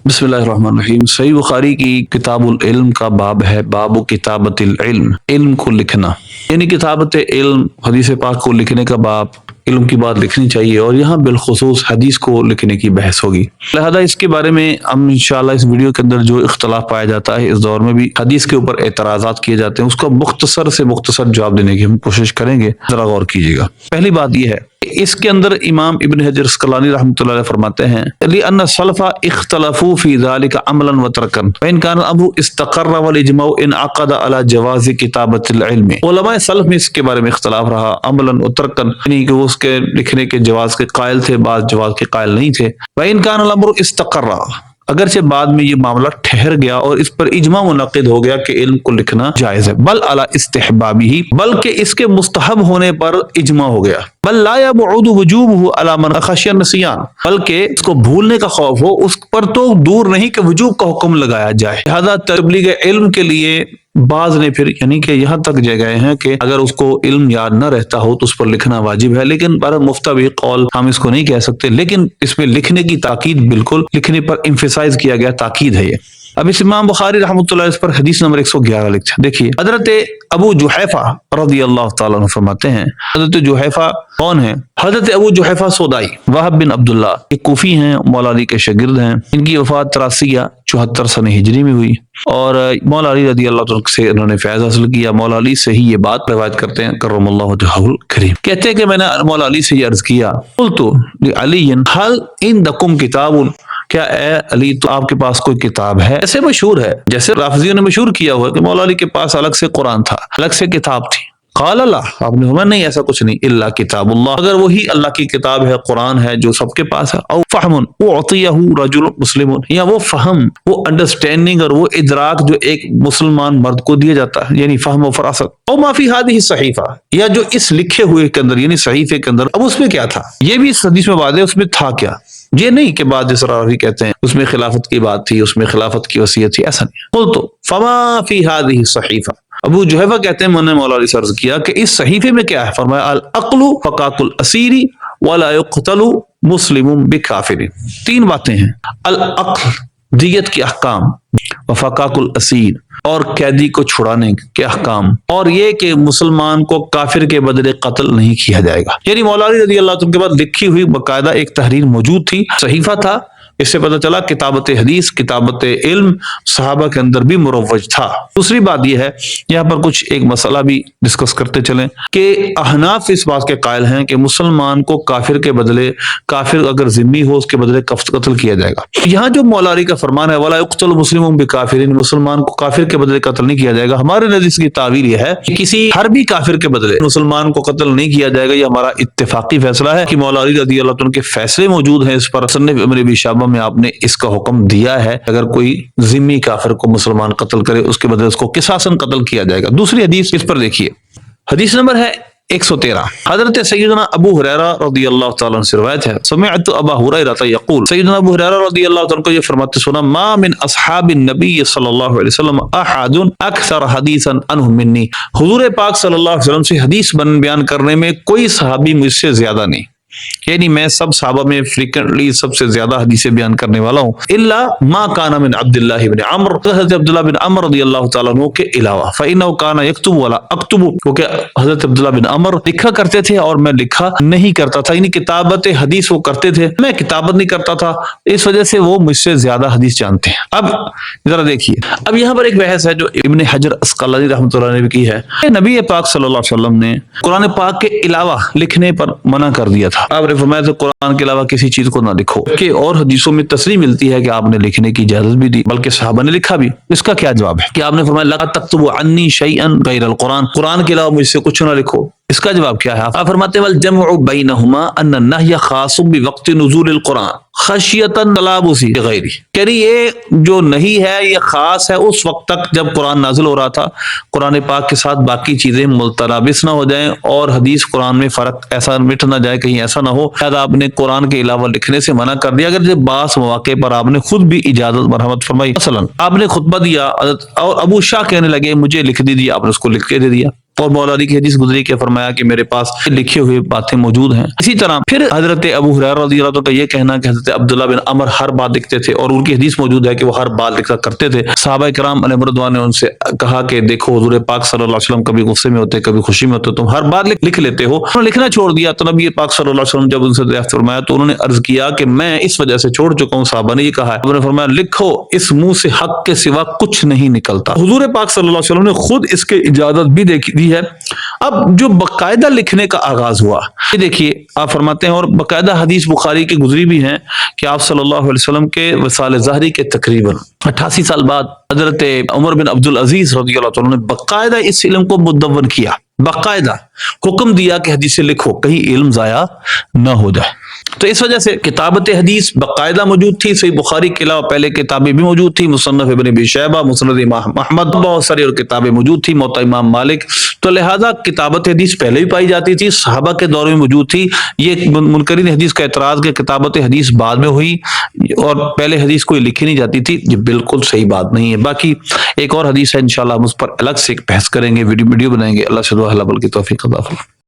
बिस्मिल्लाहिर्रहमानिर्रहीम। सही बुखारी की किताबुल इल्म का बाब है, बाबु किताबतिल इल्म, इल्म को लिखना, यानी किताबत इल्म, हदीस पाक को लिखने का बाब। इल्म की बात लिखनी चाहिए और यहाँ बिलखुसूस हदीस को लिखने की बहस होगी। लिहाजा इसके बारे में हम इंशाअल्लाह इस वीडियो के अंदर जो इख्तलाफ पाया जाता है, इस दौर में भी हदीस के ऊपर एतराज़ात किए जाते हैं, उसका मुख्तसर से मुख्तसर जवाब देने की हम कोशिश करेंगे। जरा गौर कीजिएगा। पहली बात यह है, इसके अंदर इमाम इब्न हजर अस्कलानी रहमतुल्लाह अलैह फरमाते हैं, लिअन्न सलफ़ा इख्तलफू फी ज़ालिका अमलन व तरकन व इन कान अबू इस्तक़र्र वल इजमाउ इन अक़द अला जवाज़ किताबतिल इल्म। उलमाए सलफ में इसके बारे में इख्तलाफ रहा, अमलन व तरकन, यानी कि वो उसके लिखने के जवाज़ के कायल थे, बाज़ जवाज़ के कायल नहीं थे। व इन कान अल अम्रु इस्तक़र्र, अगरचे बाद में ये मामला ठहर गया और इस पर इजमा मुनक़िद हो गया कि इल्म को लिखना जायज़ है, बल अला इस्तिहबाबिही, बल्कि इसके मुस्तहब होने पर इजमा हो गया। बल ला यबउदु वुजूबहु अला मन खशिया नसियान, बल्कि इसको भूलने का खौफ हो उस पर तो दूर नहीं कि वजूब का हुक्म लगाया जाए। लिहाजा तबलीग इल्म के लिए बाज ने फिर यानी कि यहाँ तक जगह हैं कि अगर उसको इल्म याद न रहता हो तो उस पर लिखना वाजिब है, लेकिन बारह मुफ्तवी कौल हम इसको नहीं कह सकते, लेकिन इसमें लिखने की ताकीद, बिल्कुल लिखने पर इम्फेसाइज किया गया, ताकीद है ये। अब इस इमाम बुखारी रहमतुल्लाह इस पर हदीस नंबर 111 लिखते हैं। देखिए, हजरत अबू जुहैफा रज़ियल्लाहु ताला अन्हु फरमाते हैं, हजरत जुहैफा कौन है? हजरत अबू जुहैफा सोदाई वहाब बिन अब्दुल्लाह, ये कूफी हैं, मौला अली के शागिर्द हैं। इनकी वफात 83 या 74 सने हिजरी में हुई और मौला अली रज़ियल्लाहु ताला से इन्होंने फैज़ हासिल किया। मौला अली से ही ये बात रिवायत करते हैं, करमल्लाहु वजहुल करीम। कहते हैं कि मैंने मौला अली से ये अर्ज किया, कुल्तु लिअलिय्यिन हल इंदकुम किताबुन, क्या ए अली तो आपके पास कोई किताब है? ऐसे मशहूर है, जैसे राफिजियों ने मशहूर किया हुआ कि मौला अली के पास अलग से कुरान था, अलग से किताब थी। क़ाल ला, आपने फरमाया नहीं, ऐसा कुछ नहीं, इल्ला किताबुल्लाह, अगर वही अल्लाह की किताब है, कुरान है जो सबके पास है। औ फहमुन उअतियहु रजुल मुस्लिमुन, या वो फहम, वो अंडरस्टैंडिंग और वो इदराक जो एक मुसलमान मर्द को दिया जाता है, यानी फहम व फरासत। औ मा फी हादिही सहीफा, या जो इस लिखे हुए के अंदर यानी सहीफे के अंदर, अब उसमें क्या था, ये भी इस हदीस में बात है, उसमें था क्या? ये नहीं कि बाद जिस रावी कहते हैं उसमें खिलाफत की बात थी, उसमें खिलाफत की वसीयत थी, ऐसा नहीं। कुल तो फमा फी हादिही सहीफा, अबू जुहैफा कहते हैं मैंने मौला अली से अर्ज किया कि इस सहीफे में क्या है? फरमाया अल अक्लु फकाकुल असीरी वला युक़तलु मुस्लिमुन बिकाफिर। तीन बातें हैं, अल अक्ल दियत के अहकाम, वफकाकुल असीर और कैदी को छुड़ाने के अहकाम, और ये कि मुसलमान को काफिर के बदले कत्ल नहीं किया जाएगा। यानी मौला अली रज़ियल्लाहु अन्हु के बाद लिखी हुई बाकायदा एक तहरीर मौजूद थी, सहीफा था। इससे पता चला किताबत हदीस, किताबत इल्म सहाबा के अंदर भी मुरव्वज था। दूसरी बात यह है, यहाँ पर कुछ एक मसला भी डिस्कस करते चलें कि अहनाफ इस बात के कायल हैं कि मुसलमान को काफिर के बदले, काफिर अगर जिम्मी हो उसके बदले कत्ल किया जाएगा। यहाँ जो मौला अली का फरमान है वला युक़तलु मुस्लिमुन बिकाफिरिन, मुसलमान को काफिर के बदले कत्ल नहीं किया जाएगा, हमारे नज़र इसकी तावील यह है कि किसी हरबी काफिर के बदले मुसलमान को कत्ल नहीं किया जाएगा। यह हमारा इत्तेफाकी फैसला है कि मौला अली रज़ियल्लाहु अन्हु के फैसले मौजूद हैं इस पर। मुसन्निफ़ इब्न अबी शाबा में आपने इसका हुक्म दिया है, अगर कोई जिम्मी काफिर को मुसलमान कत्ल करे उसके बदले उसको किसासन कत्ल किया जाएगा। दूसरी हदीस इस पर देखिए, हदीस नंबर है 113, हजरत सैयदना अबू हुरैरा रज़ियल्लाहु ताला अन्हु से रिवायत है, समिअतु अबा हुरैरा यक़ूल, सैयदना अबू हुरैरा रज़ियल्लाहु ताला को ये फरमाते सुना, मा मिन अस्हाबिन नबी सल्लल्लाहु अलैहि वसल्लम अहदुन अक्सर हदीसन अन्हु मिन्नी, हुजूर पाक सल्लल्लाहु अलैहि वसल्लम से हदीस बयान करने में कोई सहाबी मुझसे ज्यादा नहीं, यानी मैं सब सहाबा में फ्रीक्वेंटली सबसे ज्यादा हदीसें बयान करने वाला हूँ। इल्ला मा काना मिन अब्दुल्लाह इब्न अम्र, हज़रत अब्दुल्लाह बिन अम्र रज़ियल्लाहु ताला अन्हु के अलावा, फ़इन्नहु काना यक्तुबु वला अक्तुबु, क्योंकि हज़रत अब्दुल्लाह बिन अम्र लिखा करते थे और मैं लिखा नहीं करता था, यानी किताबत हदीस वो करते थे, मैं किताबत नहीं करता था, इस वजह से वो मुझसे ज्यादा हदीस जानते हैं। अब जरा देखिए, अब यहाँ पर एक बहस है जो इब्न हजर अस्कलानी रहमतुल्लाह ने भी की है, नबी पाक सल्लल्लाहु अलैहि वसल्लम ने कुरान पाक के अलावा लिखने पर मना कर दिया था। आपने फरमाया तो कुरान के अलावा किसी चीज को ना लिखो, कि और हदीसों में तस्रीह मिलती है कि आपने लिखने की इजाजत भी दी, बल्कि सहाबा ने लिखा भी। इसका क्या जवाब है कि आपने फरमाया ला तक्तुबु अन्नी शैअन गैरल कुरान, कुरान के अलावा मुझसे कुछ ना लिखो। इसका जवाब क्या है? आप फरमाते वल जमउ बैनहुमा अन्न नह्य खासुम बिवक्ति नुज़ूलिल कुरान खशियतन तलाबुसी गैरी, कह रही ये जो नहीं है ये खास है उस वक्त तक जब कुरान नाजिल हो रहा था, कुरान पाक के साथ बाकी चीजें मुलतलाबिस ना हो जाएं और हदीस कुरान में फर्क ऐसा मिट ना जाए, कहीं ऐसा ना हो शायद आपने कुरान के अलावा लिखने से मना कर दिया। अगर जब बास मौके पर आपने खुद भी इजाजत मरहमत फरमाई, मसलन आपने खुतबा दिया और अबू शाह कहने लगे मुझे लिख दीजिए, आपने उसको लिख के दे दिया, اور مولا علی کی حدیث گزری کہ فرمایا کہ میرے پاس لکھی ہوئی باتیں موجود ہیں. اسی طرح پھر حضرت ابو ہریرہ رضی اللہ عنہ کا یہ کہنا کہ حضرت عبداللہ بن عمر ہر بات لکھتے تھے، اور ان کی حدیث موجود ہے کہ وہ ہر بات لکھا کرتے تھے. صحابہ کرام علیہ رضوان نے ان سے کہا کہ دیکھو حضور پاک صلی اللہ علیہ وسلم کبھی غصے میں ہوتے کبھی خوشی میں ہوتے، تم ہر بات لکھ لیتے ہو. انہوں نے لکھنا چھوڑ دیا. تو نبی پاک صلی اللہ علیہ وسلم جب ان سے دریافت فرمایا تو انہوں نے عرض کیا کہ میں اس وجہ سے چھوڑ چکا ہوں. صحابہ نے یہ کہا ہے. انہوں نے فرمایا لکھو، اس منہ سے حق کے سوا کچھ نہیں نکلتا. حضور پاک صلی اللہ علیہ وسلم نے خود اس کے اجازت بھی دی ہے. اب جو باقاعدہ لکھنے کا آغاز ہوا، یہ دیکھیے آپ فرماتے ہیں، اور باقاعدہ حدیث بخاری کی گزری بھی ہیں کہ آپ صلی اللہ علیہ وسلم کے وصال ظاہری کے تقریباً 88 سال بعد حضرت عمر بن عبد العزیز رضی اللہ عنہ نے باقاعدہ اس علم کو مدون کیا، باقاعدہ حکم دیا کہ حدیثیں لکھو کہیں علم ضائع نہ ہو جائے. تو اس وجہ سے کتابت حدیث باقاعدہ موجود تھی. صحیح بخاری کے علاوہ پہلے کتابیں بھی موجود تھی، مصنف ابن ابی شیبہ، مسند امام احمد، بہت ساری اور کتابیں موجود تھی، موطا امام مالک. تو لہذا کتابت حدیث پہلے بھی پائی جاتی تھی، صحابہ کے دور میں موجود تھی. یہ منکرین حدیث کا اعتراض کہ کتابت حدیث بعد میں ہوئی اور پہلے حدیث کوئی لکھی نہیں جاتی تھی، یہ بالکل صحیح بات نہیں ہے. باقی ایک اور حدیث ہے، انشاءاللہ ہم اس پر الگ سے ایک بحث کریں گے، ویڈیو بنائیں گے. اللہ سے دعا ہے اللہ کی توفیق عطا فرمائے.